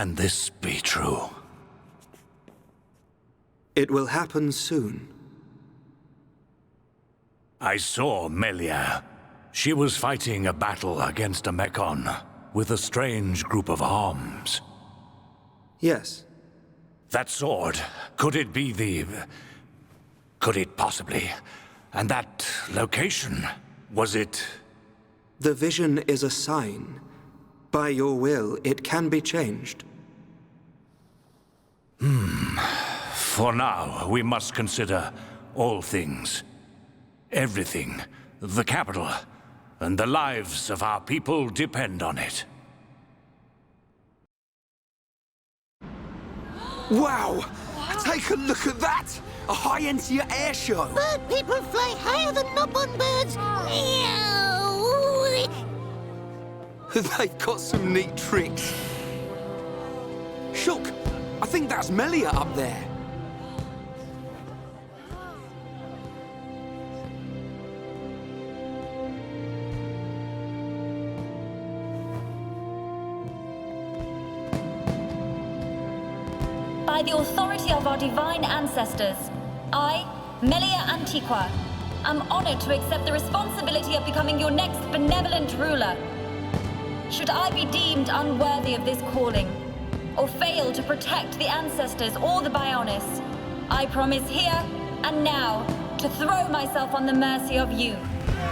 Can this be true? It will happen soon. I saw Melia. She was fighting a battle against a Mechon with a strange group of arms. Yes. That sword, could it be the... Could it possibly... And that location, was it... The vision is a sign. By your will, it can be changed. For now, we must consider all things. Everything. The capital. And the lives of our people depend on it. Wow! Take a look at that! A high-end air show! Bird people fly higher than knob-on birds. Meow. They've got some neat tricks. Shook! I think that's Melia up there. By the authority of our divine ancestors, I, Melia Antiqua, am honored to accept the responsibility of becoming your next benevolent ruler. Should I be deemed unworthy of this calling, or fail to protect the ancestors or the Bionis, I promise here and now to throw myself on the mercy of you,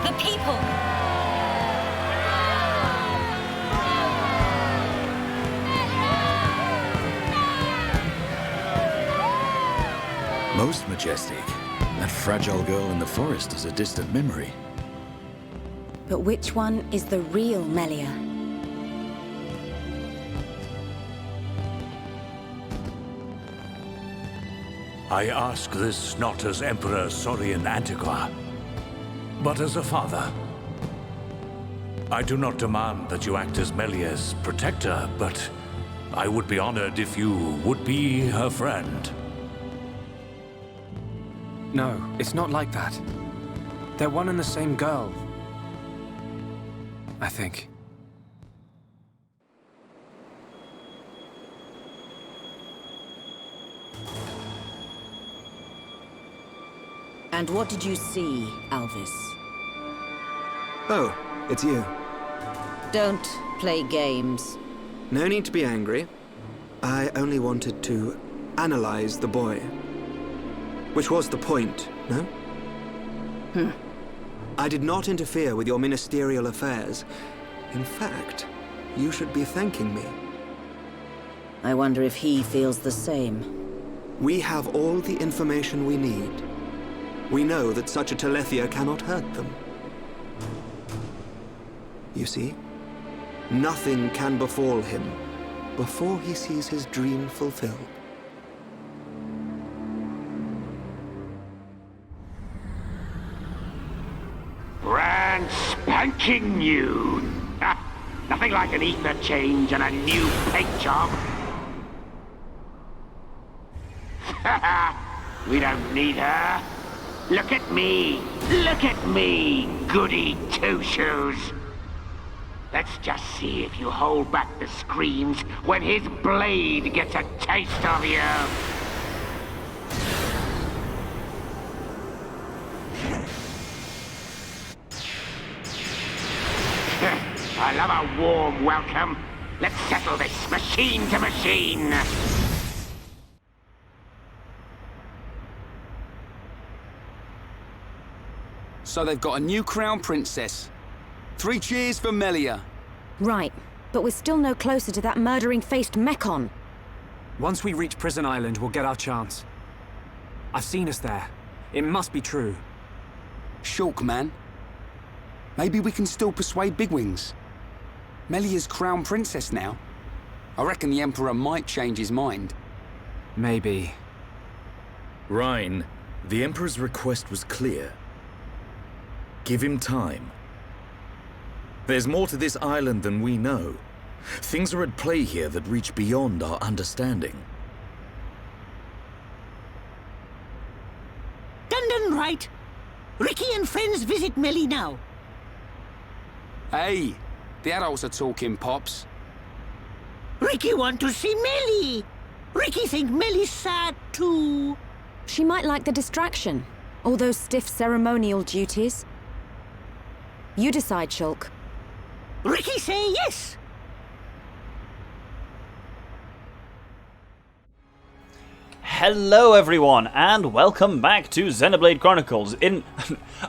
the people. Most majestic. That fragile girl in the forest is a distant memory. But which one is the real Melia? I ask this not as Emperor Saurian Antiqua, but as a father. I do not demand that you act as Melia's protector, but I would be honored if you would be her friend. No, it's not like that. They're one and the same girl. I think. And what did you see, Alvis? Oh, it's you. Don't play games. No need to be angry. I only wanted to analyze the boy. Which was the point, no? I did not interfere with your ministerial affairs. In fact, you should be thanking me. I wonder if he feels the same. We have all the information we need. We know that such a Telethia cannot hurt them. You see, nothing can befall him before he sees his dream fulfilled. Brand spanking new. Nothing like an ether change and a new paint job. We don't need her. Look at me. Look at me, goody two-shoes. Let's just see if you hold back the screams when his blade gets a taste of you. I love a warm welcome. Let's settle this machine to machine. So they've got a new crown princess. 3 cheers for Melia. Right, but we're still no closer to that murdering-faced Mechon. Once we reach Prison Island, we'll get our chance. I've seen us there. It must be true. Shulk, man. Maybe we can still persuade Bigwings. Melia's crown princess now. I reckon the Emperor might change his mind. Maybe. Rhine, the Emperor's request was clear. Give him time. There's more to this island than we know. Things are at play here that reach beyond our understanding. Dundon right. Ricky and friends visit Melly now. Hey, the adults are talking, Pops. Ricky want to see Melly. Ricky think Melly's sad too. She might like the distraction. All those stiff ceremonial duties. You decide, Shulk. Ricky say yes. Hello everyone, and welcome back to Xenoblade Chronicles. I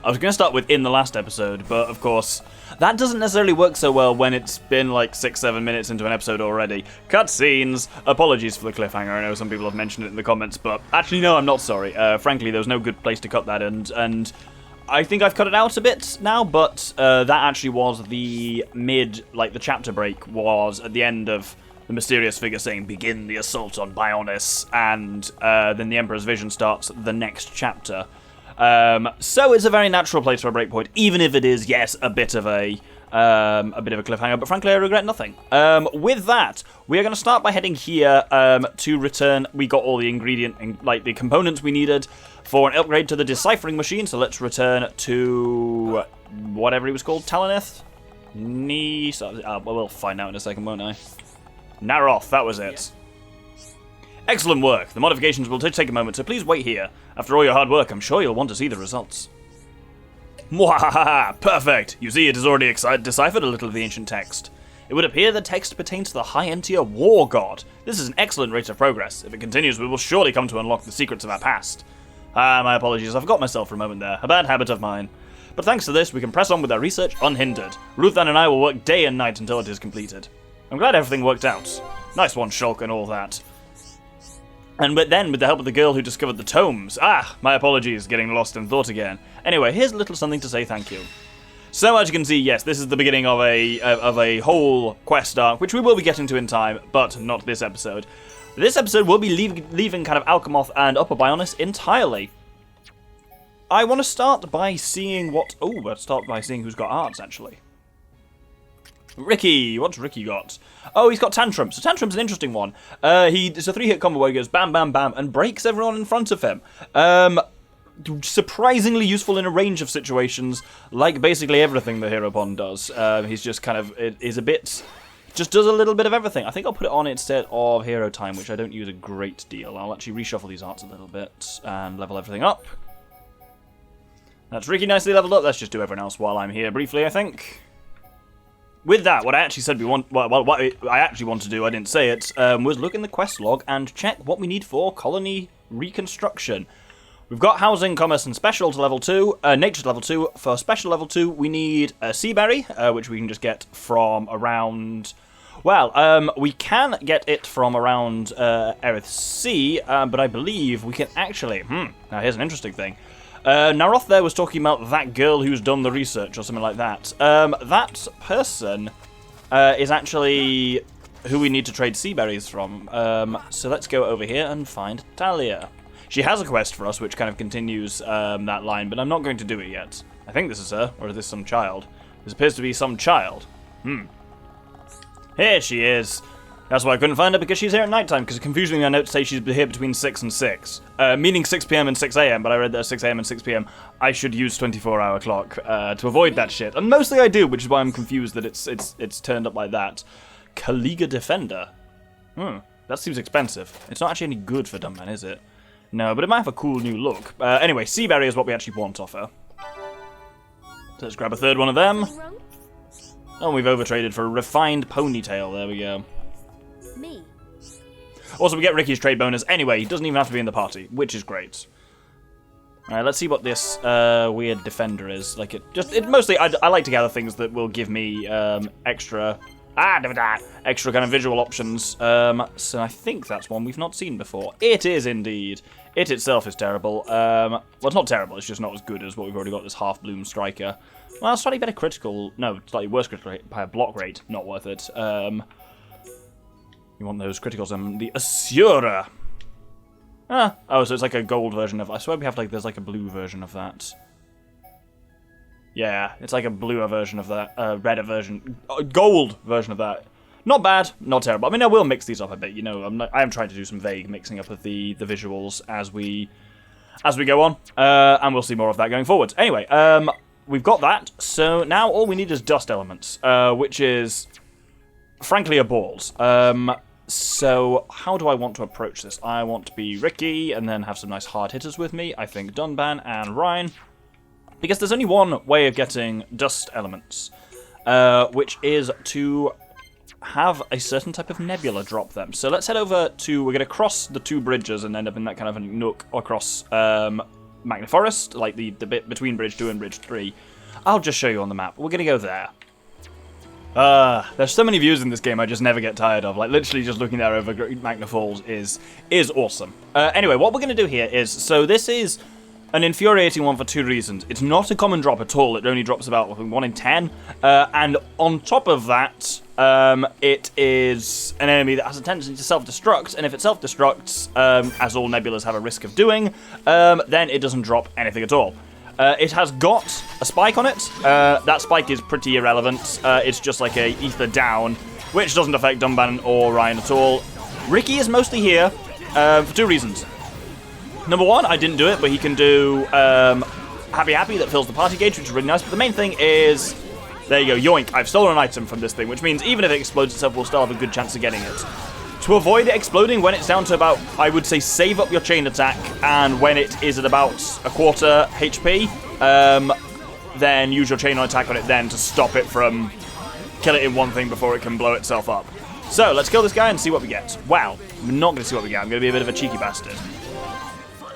was going to start with in the last episode, but of course, that doesn't necessarily work so well when it's been like 6-7 minutes into an episode already. Cutscenes! Apologies for the cliffhanger, I know some people have mentioned it in the comments, but actually no, I'm not sorry. Frankly, there was no good place to cut that, and I think I've cut it out a bit now, but that actually was the the chapter break was at the end of the mysterious figure saying, "Begin the assault on Bionis," and then the Emperor's vision starts the next chapter. So it's a very natural place for a breakpoint, even if it is, yes, a bit of a cliffhanger. But frankly, I regret nothing. With that, we are going to start by heading here to return. We got all the the components we needed for an upgrade to the deciphering machine. So let's return to whatever it was called, Talonith. We'll find out in a second, won't I? Naroth, that was it. Excellent work. The modifications will take a moment, so please wait here. After all your hard work, I'm sure you'll want to see the results. Mwahaha! Perfect! You see, it has already deciphered a little of the ancient text. It would appear the text pertains to the high-entier war god. This is an excellent rate of progress. If it continues, we will surely come to unlock the secrets of our past. My apologies, I forgot myself for a moment there. A bad habit of mine. But thanks to this, we can press on with our research unhindered. Ruthan and I will work day and night until it is completed. I'm glad everything worked out. Nice one, Shulk, and all that. But then, with the help of the girl who discovered the tomes... my apologies, getting lost in thought again. Anyway, here's a little something to say thank you. So, as you can see, yes, this is the beginning of a whole quest arc, which we will be getting to in time, but not this episode. This episode will be leaving kind of Alchemoth and Upper Bionis entirely. I want to start by seeing what... let's start by seeing who's got arts, actually. Ricky, what's Ricky got? Oh, he's got Tantrum. So Tantrum's an interesting one. It's a 3-hit combo where he goes bam, bam, bam, and breaks everyone in front of him. Surprisingly useful in a range of situations, like basically everything the Hero Pond does. He's just kind of, just does a little bit of everything. I think I'll put it on instead of Hero Time, which I don't use a great deal. I'll actually reshuffle these arts a little bit and level everything up. That's Ricky nicely leveled up. Let's just do everyone else while I'm here briefly, I think. With that, what I actually said what I actually want to do, I didn't say it, was look in the quest log and check what we need for colony reconstruction. We've got housing, commerce, and special to level 2, nature to level 2. For special level 2, we need a sea berry, which we can just get from around... we can get it from around Aerith Sea, but I believe we can actually... now here's an interesting thing. Naroth there was talking about that girl who's done the research or something like that. That person is actually who we need to trade sea berries from. So let's go over here and find Talia. She has a quest for us which kind of continues that line, but I'm not going to do it yet. I think this is her, or is this some child? This appears to be some child. Here she is. That's why I couldn't find her, because she's here at night time, because confusingly my notes say she's here between 6 and 6. Meaning 6 p.m. and 6 a.m., but I read that 6 a.m. and 6 p.m. I should use 24-hour clock to avoid that shit. And mostly I do, which is why I'm confused that it's turned up like that. Kaliga Defender. That seems expensive. It's not actually any good for dumb men, is it? No, but it might have a cool new look. Anyway, Sea Berry is what we actually want off her. So let's grab a third one of them. Oh, we've overtraded for a refined ponytail. There we go. Me. Also, we get Ricky's trade bonus anyway. He doesn't even have to be in the party, which is great. Alright, let's see what this weird defender is. Mostly, I like to gather things that will give me extra kind of visual options. So I think that's one we've not seen before. It is indeed. It itself is terrible. Well, it's not terrible. It's just not as good as what we've already got. This half-bloom striker. Well, slightly better critical. No, slightly worse critical rate by a block rate. Not worth it. You want those criticals, the Asura. Oh, so it's like a gold version of... I swear we have, there's a blue version of that. Yeah, it's like a bluer version of that, redder version, gold version of that. Not bad, not terrible. I mean, I will mix these up a bit, I am trying to do some vague mixing up of the visuals as we go on, and we'll see more of that going forward. Anyway, we've got that, so now all we need is dust elements, which is, frankly, a balls. So, how do I want to approach this? I want to be Ricky, and then have some nice hard hitters with me. I think Dunban and Ryan. Because there's only one way of getting dust elements, which is to have a certain type of nebula drop them. So let's head over to... We're going to cross the two bridges and end up in that kind of a nook across Magna Forest, like the bit between Bridge 2 and Bridge 3. I'll just show you on the map. We're going to go there. There's so many views in this game I just never get tired of. Like, literally just looking there over Magna Falls is awesome. Anyway, what we're going to do here is... So this is an infuriating one for two reasons. It's not a common drop at all. It only drops about 1 in 10. And on top of that, it is an enemy that has a tendency to self-destruct. And if it self-destructs, as all nebulas have a risk of doing, then it doesn't drop anything at all. It has got a spike on it. That spike is pretty irrelevant. It's just like a ether down, which doesn't affect Dunban or Ryan at all. Ricky is mostly here for two reasons. Number one, I didn't do it, but he can do Happy Happy that fills the party gauge, which is really nice. But the main thing is, there you go, yoink, I've stolen an item from this thing, which means even if it explodes itself, we'll still have a good chance of getting it. To avoid it exploding when it's down to about, I would say, save up your chain attack, and when it is at about a quarter HP, then use your chain on attack on it then to stop it from kill it in one thing before it can blow itself up. So, let's kill this guy and see what we get. Wow, we're not going to see what we get. I'm going to be a bit of a cheeky bastard.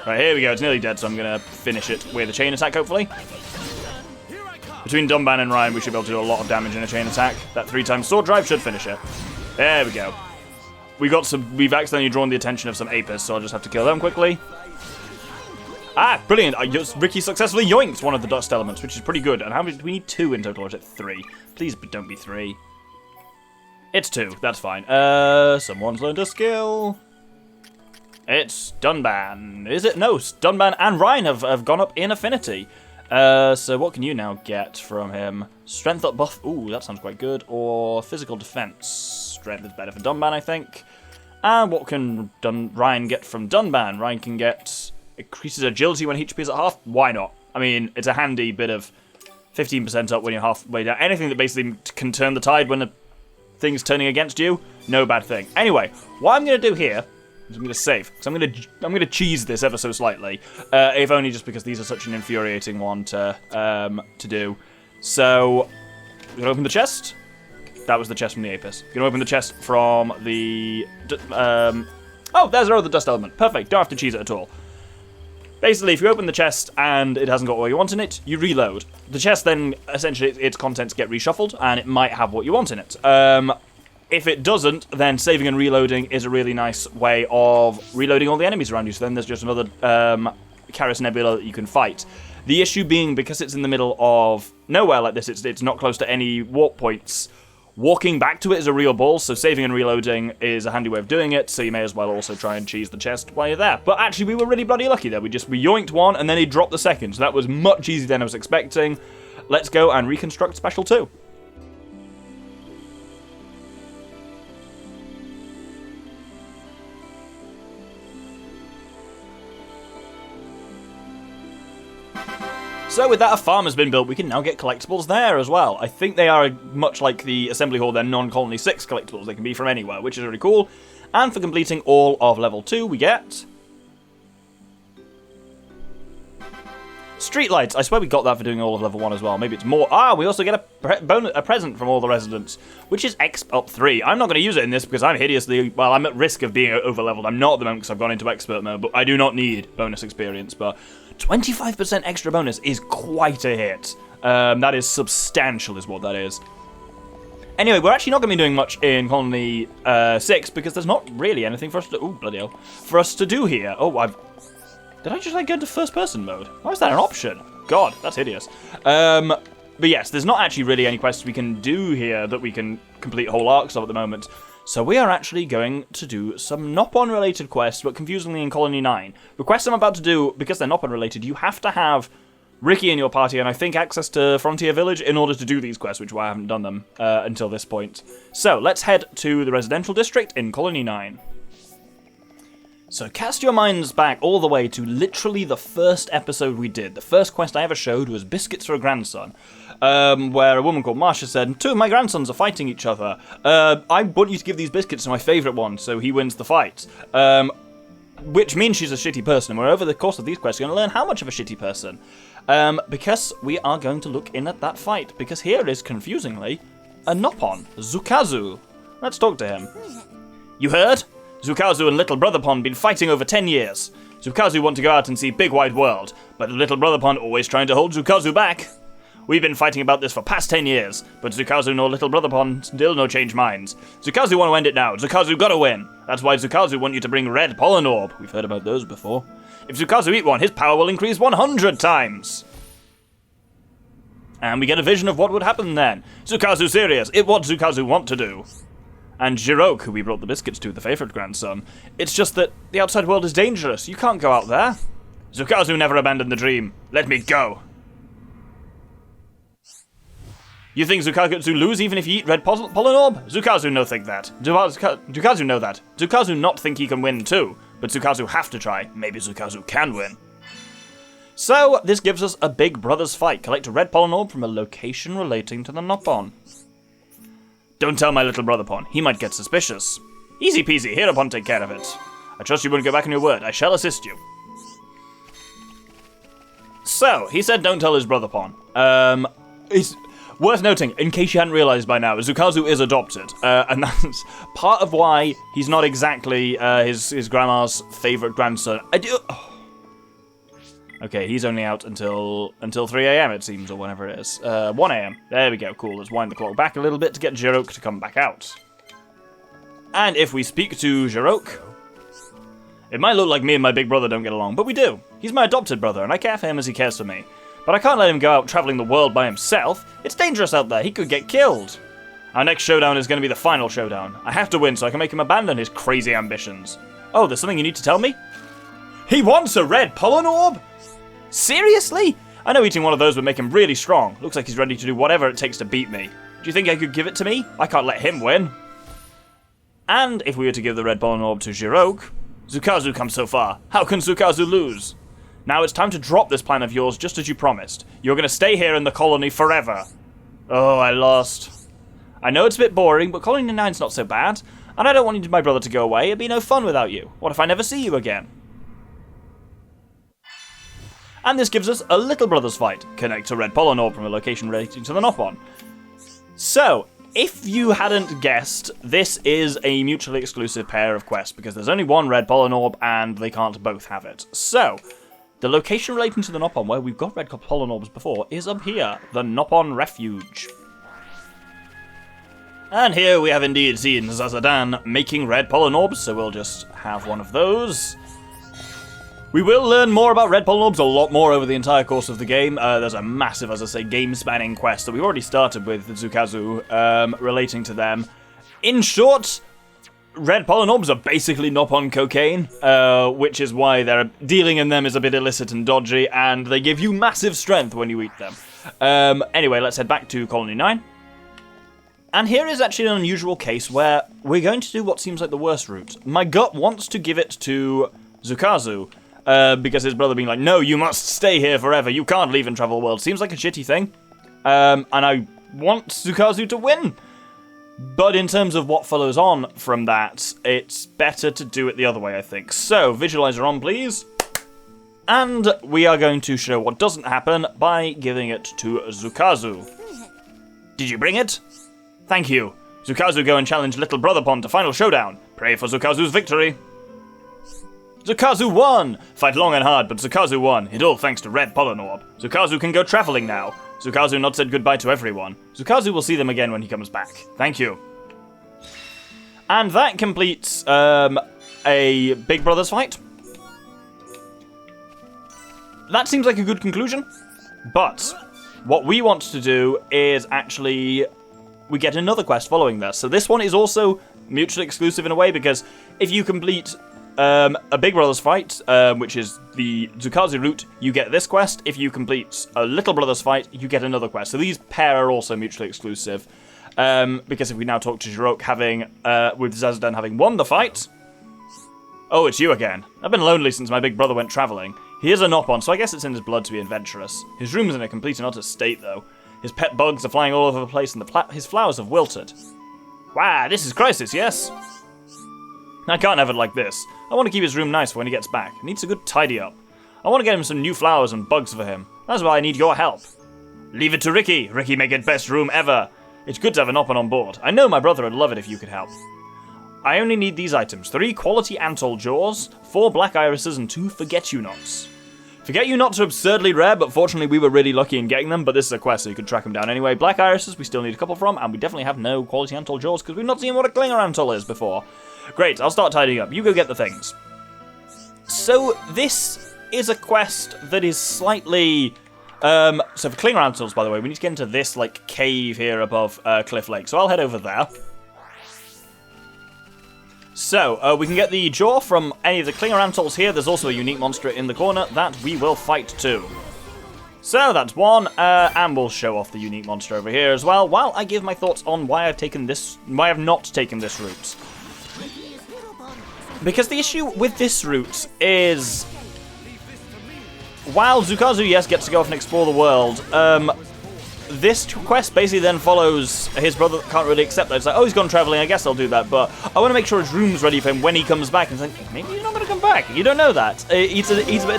Right, here we go. It's nearly dead, so I'm going to finish it with a chain attack, hopefully. Between Dunban and Ryan, we should be able to do a lot of damage in a chain attack. That 3x sword drive should finish it. There we go. We've accidentally drawn the attention of some Apis, so I'll just have to kill them quickly. Ah, brilliant. Ricky successfully yoinked one of the dust elements, which is pretty good. And how many do we need? 2 in total, or is it 3? Please don't be 3. It's 2, that's fine. Someone's learned a skill. It's Dunban. Is it? No, Dunban and Ryan have gone up in affinity. So what can you now get from him? Strength up buff. Ooh, that sounds quite good. Or physical defense. Strength is better for Dunban, I think. And what can Ryan get from Dunban? Ryan can get increases agility when HP is at half. Why not? I mean, it's a handy bit of 15% up when you're halfway down. Anything that basically can turn the tide when the thing's turning against you, no bad thing. Anyway, what I'm going to do here is I'm going to save, because I'm going to cheese this ever so slightly, if only just because these are such an infuriating one to do. So, we're going to open the chest. That was the chest from the Apis. We're going to open the chest from the... oh, there's our other dust element. Perfect. Don't have to cheese it at all. Basically, if you open the chest and it hasn't got what you want in it, you reload. The chest then, essentially, its contents get reshuffled, and it might have what you want in it. If it doesn't, then saving and reloading is a really nice way of reloading all the enemies around you. So then there's just another Charis Nebula that you can fight. The issue being, because it's in the middle of nowhere like this, it's not close to any warp points. Walking back to it is a real ball, so saving and reloading is a handy way of doing it, so you may as well also try and cheese the chest while you're there. But actually, we were really bloody lucky there. We yoinked one, and then he dropped the second, so that was much easier than I was expecting. Let's go and reconstruct Special 2. So with that, a farm has been built. We can now get collectibles there as well. I think they are much like the Assembly Hall. They're non-Colony 6 collectibles. They can be from anywhere, which is really cool. And for completing all of level 2, we get... Streetlights. I swear we got that for doing all of level 1 as well. Maybe it's more. Ah, we also get a present from all the residents, which is Expert 3. I'm not going to use it in this because I'm hideously... Well, I'm at risk of being over-leveled. I'm not at the moment because I've gone into Expert mode, but I do not need bonus experience, but... 25% extra bonus is quite a hit. That is substantial is what that is. Anyway, we're actually not going to be doing much in Colony 6 because there's not really anything for us to... Ooh, bloody hell. For us to do here. Oh, Did I just go into first-person mode? Why is that an option? God, that's hideous. But yes, there's not actually really any quests we can do here that we can complete whole arcs of at the moment. So we are actually going to do some Nopon-related quests, but confusingly in Colony 9. The quests I'm about to do, because they're Nopon-related, you have to have Ricky in your party and I think access to Frontier Village in order to do these quests, which is why I haven't done them until this point. So let's head to the residential district in Colony 9. So cast your minds back all the way to literally the first episode we did. The first quest I ever showed was Biscuits for a Grandson, where a woman called Marsha said, 2 of my grandsons are fighting each other. I want you to give these biscuits to my favourite one, so he wins the fight. Which means she's a shitty person, and we're over the course of these quests going to learn how much of a shitty person. Because we are going to look in at that fight, because here is, confusingly, a Nopon, Zukazu. Let's talk to him. You heard? Zukazu and Little Brother Pond been fighting over 10 years. Zukazu want to go out and see big wide world, but Little Brother Pond always trying to hold Zukazu back. We've been fighting about this for past 10 years, but Zukazu nor Little Brother Pond still no change minds. Zukazu want to end it now. Zukazu gotta win. That's why Zukazu want you to bring red Pollen Orb. We've heard about those before. If Zukazu eat one, his power will increase 100 times. And we get a vision of what would happen then. Zukazu serious. It what Zukazu want to do. And Jiroke, who we brought the biscuits to, the favourite grandson. It's just that the outside world is dangerous. You can't go out there. Zukazu never abandoned the dream. Let me go. You think Zukazu lose even if you eat red Pollen Orb? Zukazu no think that. Zukazu know that. Zukazu not think he can win too. But Zukazu have to try. Maybe Zukazu can win. So, this gives us a big brothers fight. Collect a red Pollen Orb from a location relating to the Nopon. Don't tell my little brother Pon. He might get suspicious. Easy peasy. Hereupon take care of it. I trust you won't go back on your word. I shall assist you. So, he said don't tell his brother Pon. It's worth noting, in case you hadn't realised by now, Zukazu is adopted. And that's part of why he's not exactly his grandma's favourite grandson. Okay, he's only out until 3 a.m. it seems, or whenever it is. 1 a.m. There we go, cool. Let's wind the clock back a little bit to get Jiroke to come back out. And if we speak to Jiroke, it might look like me and my big brother don't get along, but we do. He's my adopted brother, and I care for him as he cares for me. But I can't let him go out travelling the world by himself. It's dangerous out there. He could get killed. Our next showdown is going to be the final showdown. I have to win so I can make him abandon his crazy ambitions. Oh, there's something you need to tell me? He wants a red Pollen Orb? Seriously? I know eating one of those would make him really strong. Looks like he's ready to do whatever it takes to beat me. Do you think I could give it to me? I can't let him win. And if we were to give the red Pollen Orb to Jiroke, Zukazu comes so far. How can Zukazu lose? Now it's time to drop this plan of yours just as you promised. You're going to stay here in the colony forever. Oh, I lost. I know it's a bit boring, but Colony 9's not so bad. And I don't want my brother to go away. It'd be no fun without you. What if I never see you again? And this gives us a Little Brothers fight. Connect a red Pollen Orb from a location relating to the Nopon. So, if you hadn't guessed, this is a mutually exclusive pair of quests, because there's only one red Pollen Orb and they can't both have it. So, the location relating to the Nopon, where we've got red Pollen Orbs before, is up here, the Nopon Refuge. And here we have indeed seen Zazadan making red Pollen Orbs, so we'll just have one of those. We will learn more about red Pollen Orbs, a lot more over the entire course of the game. There's a massive, as I say, game-spanning quest that we've already started with Zukazu relating to them. In short, red Pollen Orbs are basically Nopon cocaine, which is why their dealing in them is a bit illicit and dodgy, and they give you massive strength when you eat them. Anyway, let's head back to Colony 9. And here is actually an unusual case where we're going to do what seems like the worst route. My gut wants to give it to Zukazu, because his brother being like, no, you must stay here forever, you can't leave and travel the world. Seems like a shitty thing. And I want Zukazu to win. But in terms of what follows on from that, it's better to do it the other way, I think. So, visualizer on, please. And we are going to show what doesn't happen by giving it to Zukazu. Did you bring it? Thank you. Zukazu go and challenge Little Brother Pond to final showdown. Pray for Zukazu's victory. Zukazu won! Fight long and hard, but Zukazu won. It all thanks to red Pollen Orb. Zukazu can go travelling now. Zukazu not said goodbye to everyone. Zukazu will see them again when he comes back. Thank you. And that completes a Big Brothers fight. That seems like a good conclusion. But what we want to do is actually we get another quest following this. So this one is also mutually exclusive in a way, because if you complete a Big Brothers fight, which is the Zukazu route, you get this quest. If you complete a Little Brothers fight, you get another quest. So these pair are also mutually exclusive. Because if we now talk to Jiroke with Zazadan having won the fight, Oh, it's you again. I've been lonely since my big brother went travelling. He is a Nopon, so I guess it's in his blood to be adventurous. His room's in a complete and utter state, though. His pet bugs are flying all over the place, and his flowers have wilted. Wow, this is crisis, yes? I can't have it like this. I want to keep his room nice for when he gets back. He needs a good tidy up. I want to get him some new flowers and bugs for him. That's why I need your help. Leave it to Ricky. Ricky make it best room ever. It's good to have an Nopon on board. I know my brother would love it if you could help. I only need these items. 3 quality Antol jaws, 4 black irises, and 2 forget-you-nots. Forget-you-nots are absurdly rare, but fortunately we were really lucky in getting them, but this is a quest, so you can track them down anyway. Black irises, we still need a couple from, and we definitely have no quality Antol jaws, because we've not seen what a Klinger Antol is before. Great, I'll start tidying up. You go get the things. So, this is a quest that is slightly... so for Klinger Antols, by the way, we need to get into this, like, cave here above Cliff Lake, so I'll head over there. So, we can get the jaw from any of the Klinger Antols here. There's also a unique monster in the corner that we will fight too. So, that's one, and we'll show off the unique monster over here as well, while I give my thoughts on why I've not taken this route. Because the issue with this route is, while Zukazu, yes, gets to go off and explore the world, this quest basically then follows his brother can't really accept that. It's like, oh, he's gone travelling, I guess I'll do that, but I want to make sure his room's ready for him when he comes back. And it's like, maybe he's not going to come back. You don't know that. It's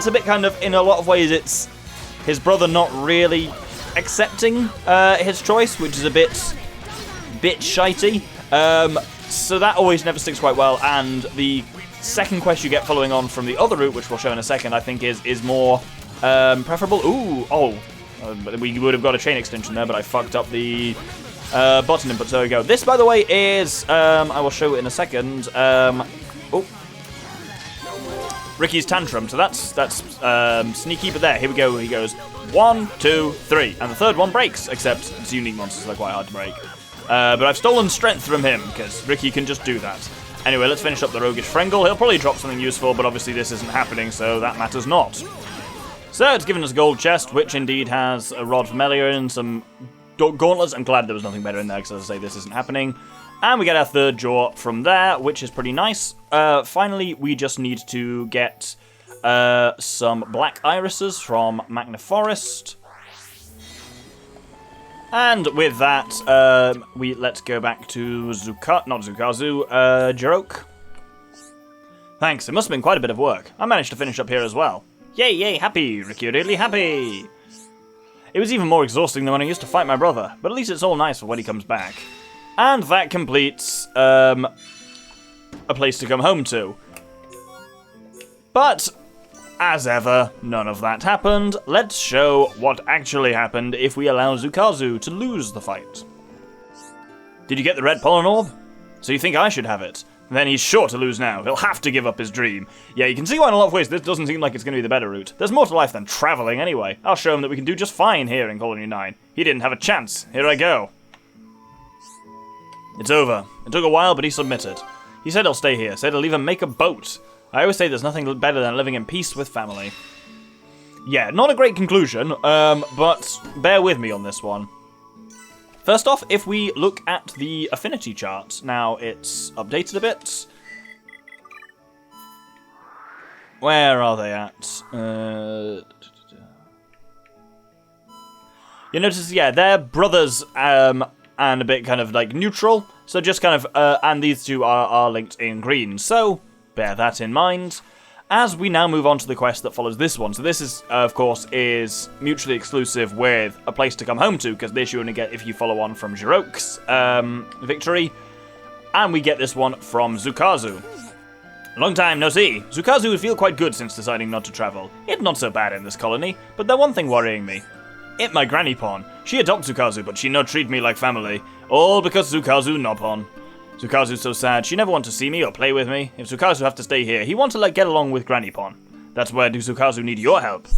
a bit kind of, in a lot of ways, it's his brother not really accepting his choice, which is a bit shitey. So that always never sticks quite well, and the second quest you get following on from the other route, which we'll show in a second, I think is more preferable. Ooh, oh. We would have got a chain extension there, but I fucked up the button input, so there we go. This, by the way, is, I will show it in a second, Ricky's Tantrum, so that's sneaky, but there, here we go, he goes, 1, 2, 3, and the third one breaks, except it's unique monsters, so they're quite hard to break. But I've stolen strength from him, because Ricky can just do that. Anyway, let's finish up the Roguish Frengle. He'll probably drop something useful, but obviously this isn't happening, so that matters not. So, it's given us a gold chest, which indeed has a rod from Melia and some gauntlets. I'm glad there was nothing better in there, because as I say, this isn't happening. And we get our third jaw from there, which is pretty nice. Finally, we just need to get some black irises from Magna Forest. And with that, let's go back to Jirok. Thanks, it must have been quite a bit of work. I managed to finish up here as well. Yay, yay, happy, Ricky, really happy! It was even more exhausting than when I used to fight my brother, but at least it's all nice for when he comes back. And that completes, a place to come home to. But, as ever, none of that happened. Let's show what actually happened if we allow Zukazu to lose the fight. Did you get the red Pollen Orb? So you think I should have it? Then he's sure to lose now. He'll have to give up his dream. Yeah, you can see why in a lot of ways this doesn't seem like it's going to be the better route. There's more to life than travelling anyway. I'll show him that we can do just fine here in Colony 9. He didn't have a chance. Here I go. It's over. It took a while, but he submitted. He said he'll stay here. Said he'll even make a boat. I always say there's nothing better than living in peace with family. Yeah, not a great conclusion, but bear with me on this one. First off, if we look at the Affinity Charts, now it's updated a bit. Where are they at? You notice, yeah, they're brothers and a bit kind of like neutral. So just kind of, and these two are linked in green. So bear that in mind. As we now move on to the quest that follows this one. So this is, of course, is mutually exclusive with a place to come home to, because this you only get if you follow on from Jirok's victory. And we get this one from Zukazu. Long time no see. Zukazu would feel quite good since deciding not to travel. It's not so bad in this colony, but there's one thing worrying me. It my granny pon. She adopt Zukazu, but she no treat me like family. All because Zukazu no pon. Zukazu's so sad, she never want to see me or play with me. If Zukazu have to stay here, he want to get along with Granny Pon. That's where do Zukazu need your help.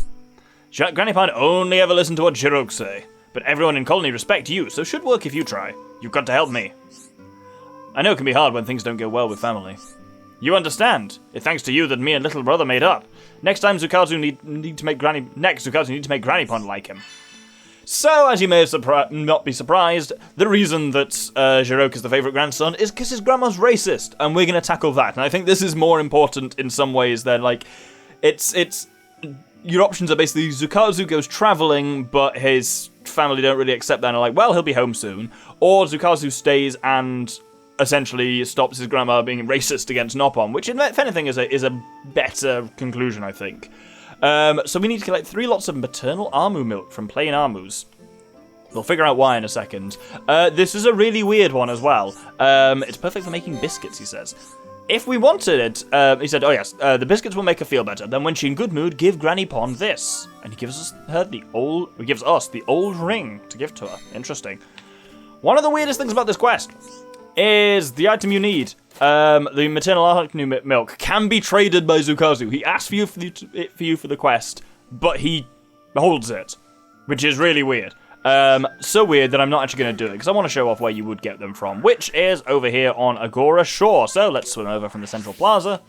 Granny Pon only ever listen to what Jirok say. But everyone in Colony respect you, so should work if you try. You've got to help me. I know it can be hard when things don't go well with family. You understand. It's thanks to you that me and little brother made up. Next time Zukazu need to make Granny Pon like him. So, as you may not be surprised, the reason that Jiroka's the favourite grandson is because his grandma's racist, and we're going to tackle that. And I think this is more important in some ways than, like, it's your options are basically Zukazu goes travelling, but his family don't really accept that and are like, well, he'll be home soon. Or Zukazu stays and essentially stops his grandma being racist against Noppon, which, if anything, is a better conclusion, I think. So we need to collect 3 lots of maternal Amu milk from plain Amus. We'll figure out why in a second. This is a really weird one as well. It's perfect for making biscuits, he says. If we wanted it, he said, oh yes, the biscuits will make her feel better. Then when she's in good mood, give Granny Pond this. And he gives us the old ring to give to her. Interesting. One of the weirdest things about this quest is the item you need. The maternal Amu milk can be traded by Zukazu. He asked for you for the quest, but he holds it, which is really weird. So weird that I'm not actually going to do it, because I want to show off where you would get them from, which is over here on Agora Shore. So let's swim over from the Central Plaza.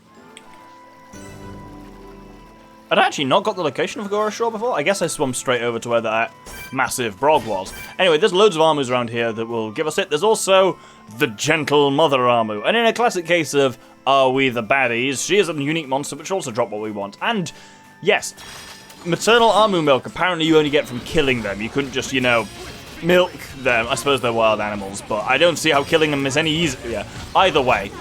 I'd actually not got the location of Agora Shore before. I guess I swum straight over to where that massive brog was. Anyway, there's loads of Amus around here that will give us it. There's also the Gentle Mother Amu. And in a classic case of, are we the baddies, she is a unique monster which also drop what we want. And, yes, maternal Amu milk, apparently you only get from killing them. You couldn't just, milk them. I suppose they're wild animals, but I don't see how killing them is any easier. Either way,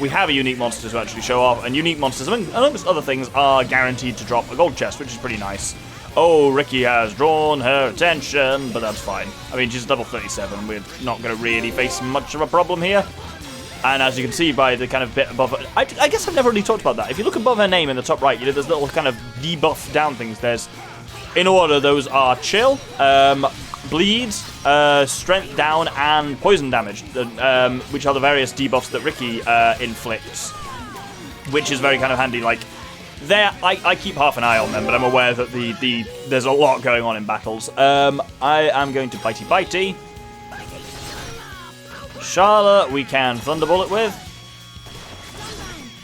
we have a unique monster to actually show off, and unique monsters, amongst other things, are guaranteed to drop a gold chest, which is pretty nice. Oh, Ricky has drawn her attention, but that's fine. I mean, she's level 37. We're not going to really face much of a problem here. And as you can see by the kind of bit above her, I guess I've never really talked about that. If you look above her name in the top right, there's little kind of debuff down things. There's, in order, those are chill, bleed, strength down, and poison damage, which are the various debuffs that Ricky inflicts, which is very kind of handy. Like, I keep half an eye on them, but I'm aware that there's a lot going on in battles. I am going to bitey. Charlotte, we can Thunderbolt it with.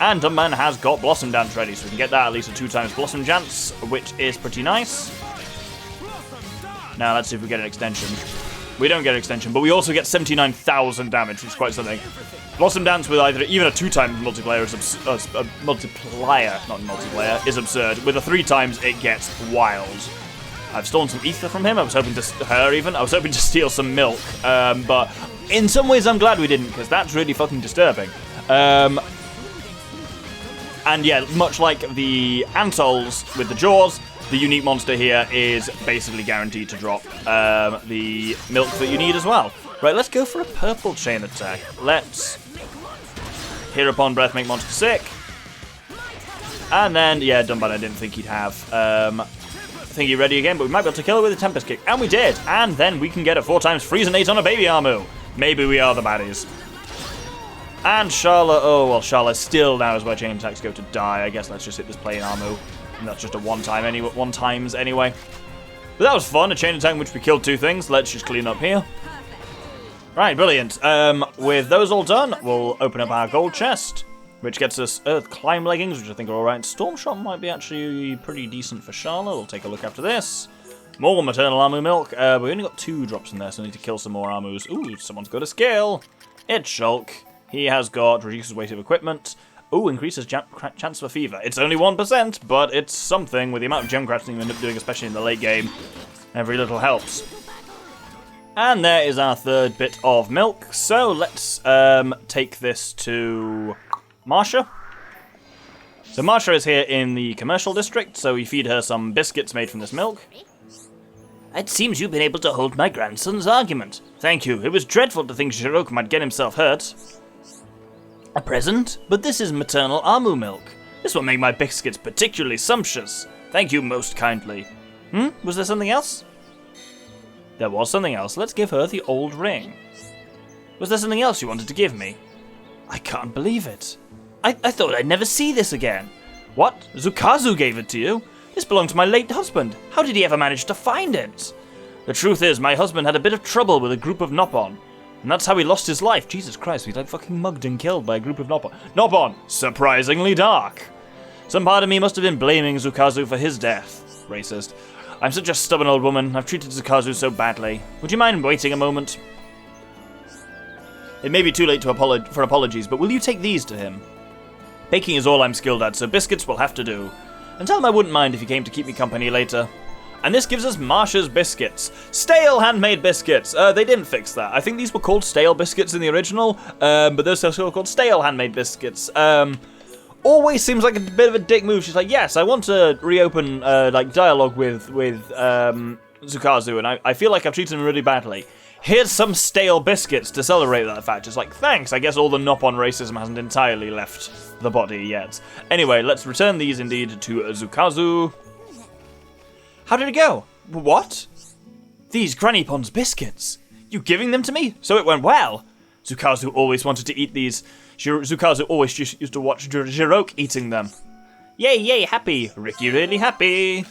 And Dumbman has got Blossom Dance ready, so we can get that at least a 2x Blossom Dance, which is pretty nice. Now, let's see if we get an extension. We don't get an extension, but we also get 79,000 damage, which is quite something. Blossom Dance with even a 2x multiplayer is absurd. With a 3x, it gets wild. I've stolen some ether from him. I was hoping to steal some milk, but in some ways I'm glad we didn't, because that's really fucking disturbing. And yeah, much like the Antols with the jaws, the unique monster here is basically guaranteed to drop the milk that you need as well. Right, let's go for a purple chain attack. Let's Hear Upon Breath, make monster sick. And then, yeah, Dumban I didn't think he'd have. Thingy ready again, but we might be able to kill her with a Tempest Kick. And we did! And then we can get a 4x Freezing 8 on a Baby Amu. Maybe we are the baddies. And Charlotte, oh well, Charlotte still now is where chain attacks go to die. I guess let's just hit this plain Amu. And that's just a one times anyway. But that was fun, a chain attack in which we killed 2 things. Let's just clean up here. Right, brilliant. With those all done, we'll open up our gold chest, which gets us Earth Climb Leggings, which I think are alright. Storm Shot might be actually pretty decent for Charlotte. We'll take a look after this. More maternal Amu milk. We only got 2 drops in there, so I need to kill some more Amus. Ooh, someone's got a skill. It's Shulk. He has got reduces weight of equipment. Ooh, increases chance for fever. It's only 1%, but it's something with the amount of gem crafting you end up doing, especially in the late game. Every little helps. And there is our 3rd bit of milk. So let's take this to Marsha. So Marsha is here in the commercial district, so we feed her some biscuits made from this milk. It seems you've been able to hold my grandson's argument. Thank you. It was dreadful to think Jiroka might get himself hurt. A present? But this is maternal Amu milk. This will make my biscuits particularly sumptuous. Thank you most kindly. Was there something else? There was something else. Let's give her the old ring. Was there something else you wanted to give me? I can't believe it. I thought I'd never see this again. What? Zukazu gave it to you? This belonged to my late husband. How did he ever manage to find it? The truth is, my husband had a bit of trouble with a group of Noppon. And that's how he lost his life. Jesus Christ, he's like fucking mugged and killed by a group of Noppon. Noppon! Surprisingly dark. Some part of me must have been blaming Zukazu for his death. Racist. I'm such a stubborn old woman. I've treated Zukazu so badly. Would you mind waiting a moment? It may be too late for apologies, but will you take these to him? Baking is all I'm skilled at, so biscuits will have to do. And tell him I wouldn't mind if he came to keep me company later. And this gives us Marsha's biscuits. Stale handmade biscuits. They didn't fix that. I think these were called stale biscuits in the original, but they're still called stale handmade biscuits. Always seems like a bit of a dick move. She's like, yes, I want to reopen like dialogue with Zukazu, and I feel like I've treated him really badly. Here's some stale biscuits to celebrate that fact. It's like, thanks, I guess all the Noppon racism hasn't entirely left the body yet. Anyway, let's return these indeed to Zukazu. How did it go? What? These Granny Pond's biscuits. You giving them to me? So it went well. Zukazu always wanted to eat these. Zukazu always used to watch Jiroke eating them. Yay, happy. Ricky really happy.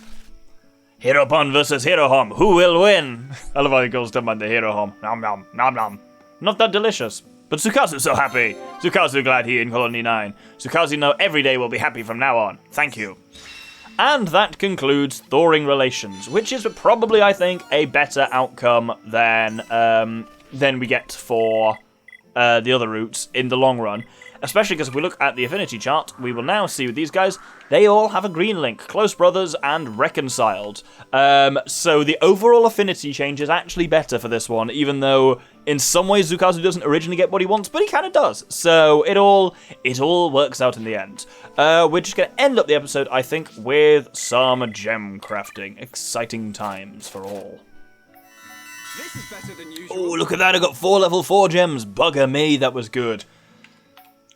Hiropon versus Hirohom. Who will win? I love how he goes to mind the Hirohom. Nom nom, nom nom. Not that delicious. But Zukazu's so happy. Zukazu glad he in Colony 9. Zukazu know every day will be happy from now on. Thank you. And that concludes Thawing Relations, which is probably, I think, a better outcome than we get for the other routes in the long run. Especially because if we look at the Affinity Chart, we will now see with these guys, they all have a green link, close brothers and reconciled. So the overall affinity change is actually better for this one, even though in some ways Zukazu doesn't originally get what he wants, but he kind of does. So it all works out in the end. We're just going to end up the episode, I think, with some gem crafting. Exciting times for all. This is better than usual. Oh, look at that, I got 4 level 4 gems. Bugger me, that was good.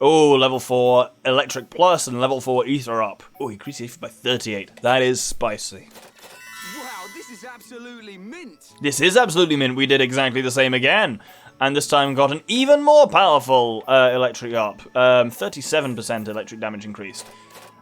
Oh, level 4 Electric Plus and level 4 Ether Up. Oh, increased Ether by 38. That is spicy. Wow, this is absolutely mint. This is absolutely mint. We did exactly the same again. And this time got an even more powerful Electric Up. 37% electric damage increased.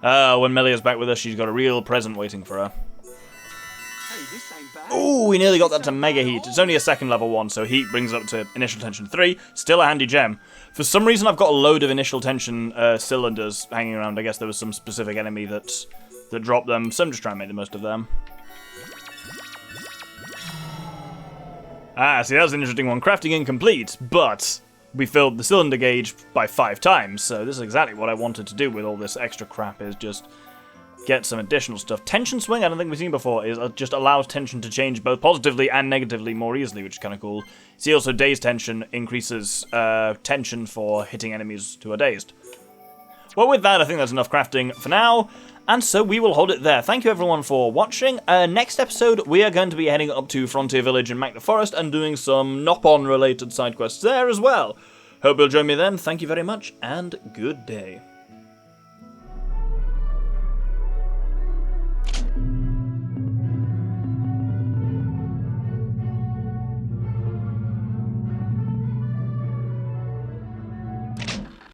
When Melia's back with us, she's got a real present waiting for her. Hey, this ain't bad. Oh, we nearly got that to Mega Heat. It's only a second level 1, so Heat brings it up to Initial Tension 3. Still a handy gem. For some reason, I've got a load of Initial Tension cylinders hanging around. I guess there was some specific enemy that dropped them, so I'm just trying to make the most of them. Ah, see, that was an interesting one. Crafting incomplete, but we filled the cylinder gauge by 5 times, so this is exactly what I wanted to do with all this extra crap, is just get some additional stuff. Tension Swing, I don't think we've seen before, is just allows tension to change both positively and negatively more easily, which is kind of cool. See, also Dazed Tension increases tension for hitting enemies who are dazed. Well, with that, I think that's enough crafting for now, and so we will hold it there. Thank you everyone for watching. Next episode, we are going to be heading up to Frontier Village in Magna Forest and doing some Noppon-related side quests there as well. Hope you'll join me then. Thank you very much, and good day.